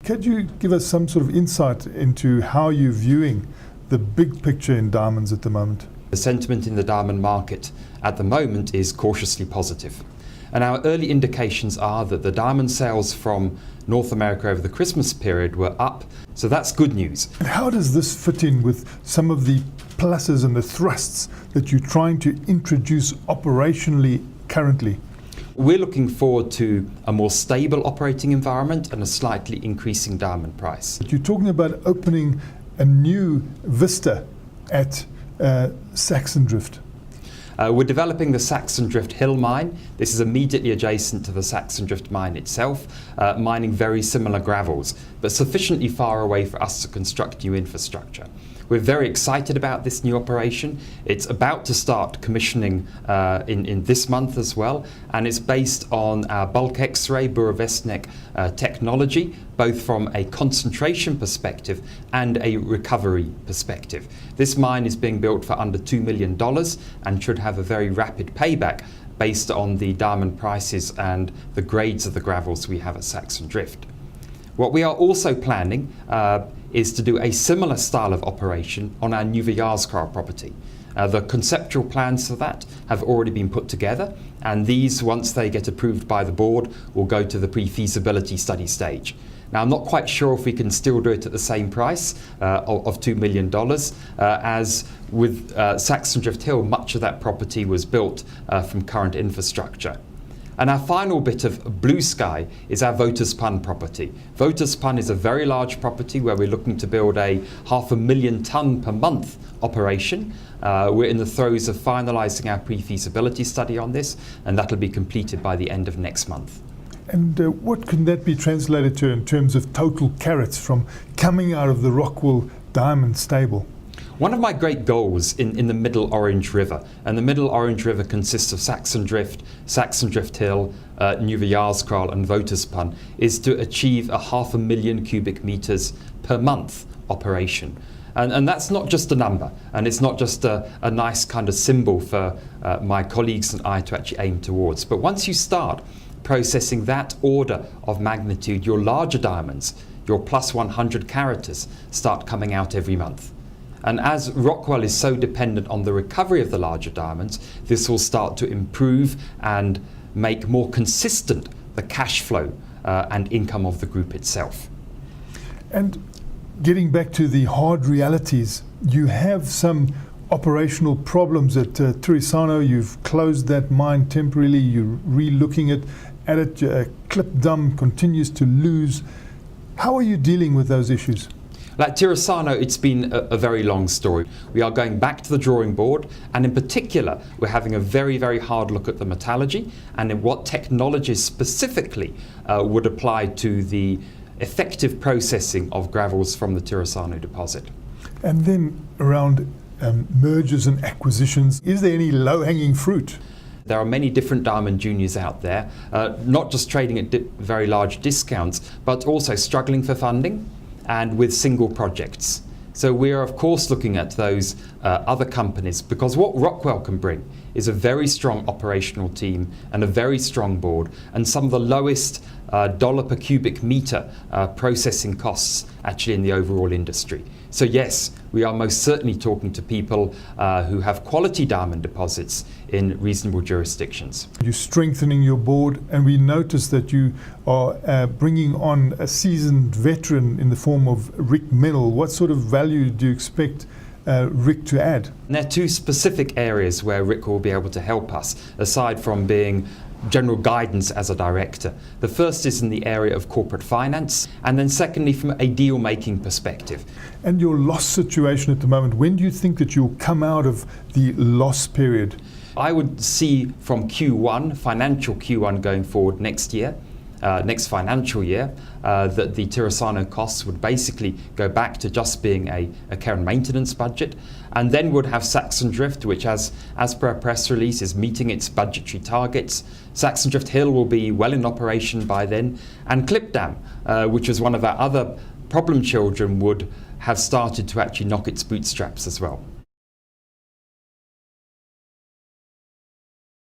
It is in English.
Could you give us some sort of insight into how you're viewing the big picture in diamonds at the moment? The sentiment in the diamond market at the moment is cautiously positive. And our early indications are that the diamond sales from North America over the Christmas period were up, so that's good news. And how does this fit in with some of the pluses and the thrusts that you're trying to introduce operationally currently? We're looking forward to a more stable operating environment and a slightly increasing diamond price. You're talking about opening a new vista at Saxon Drift. We're developing the Saxon Drift Hill mine. This is immediately adjacent to the Saxon Drift mine itself, mining very similar gravels, but sufficiently far away for us to construct new infrastructure. We're very excited about this new operation. It's about to start commissioning in this month as well, and it's based on our bulk X-ray Burevestnik technology, both from a concentration perspective and a recovery perspective. This mine is being built for under $2 million and should have a very rapid payback based on the diamond prices and the grades of the gravels we have at Saxon Drift. What we are also planning is to do a similar style of operation on our Nieuwe Jaarskraal property. The conceptual plans for that have already been put together, and these, once they get approved by the board, will go to the pre-feasibility study stage. Now, I'm not quite sure if we can still do it at the same price of $2 million, as with Saxon Drift Hill, much of that property was built from current infrastructure. And our final bit of blue sky is our Woterspun property. Woterspun is a very large property where we're looking to build a 500,000 tonne per month operation. We're in the throes of finalising our pre-feasibility study on this, and that'll be completed by the end of next month. And what can that be translated to in terms of total carats from coming out of the Rockwell Diamonds stable? One of my great goals in the Middle Orange River, and the Middle Orange River consists of Saxon Drift Hill, Nieuwe Jaarskraal and Woterspun, is to achieve a 500,000 cubic metres per month operation. And that's not just a number, and it's not just a nice kind of symbol for my colleagues and I to actually aim towards. But once you start processing that order of magnitude, your larger diamonds, your plus 100 caraters, start coming out every month. And as Rockwell is so dependent on the recovery of the larger diamonds, this will start to improve and make more consistent the cash flow and income of the group itself. And getting back to the hard realities, you have some operational problems at Tirisano. You've closed that mine temporarily, you're re-looking at it. Clip Dam continues to lose. How are you dealing with those issues? Like Tirisano, it's been a very long story. We are going back to the drawing board, and in particular, we're having a very, very hard look at the metallurgy and in what technologies specifically would apply to the effective processing of gravels from the Tirisano deposit. And then around mergers and acquisitions, is there any low-hanging fruit? There are many different diamond juniors out there, not just trading at very large discounts, but also struggling for funding and with single projects. So we are of course looking at those other companies, because what Rockwell can bring is a very strong operational team and a very strong board and some of the lowest dollar per cubic meter processing costs actually in the overall industry. So yes, we are most certainly talking to people who have quality diamond deposits in reasonable jurisdictions. You're strengthening your board, and we notice that you are bringing on a seasoned veteran in the form of Rick Mennel. What sort of value do you expect Rick to add? And there are two specific areas where Rick will be able to help us, aside from being general guidance as a director. The first is in the area of corporate finance, and then secondly from a deal making perspective. And your loss situation at the moment, when do you think that you'll come out of the loss period? I would see from Q1, financial Q1 going forward next year, next financial year, that the Tirisano costs would basically go back to just being a care and maintenance budget, and then would have Saxon Drift, which as per a press release is meeting its budgetary targets. Saxon Drift Hill will be well in operation by then, and Clip Dam, which was one of our other problem children, would have started to actually knock its bootstraps as well.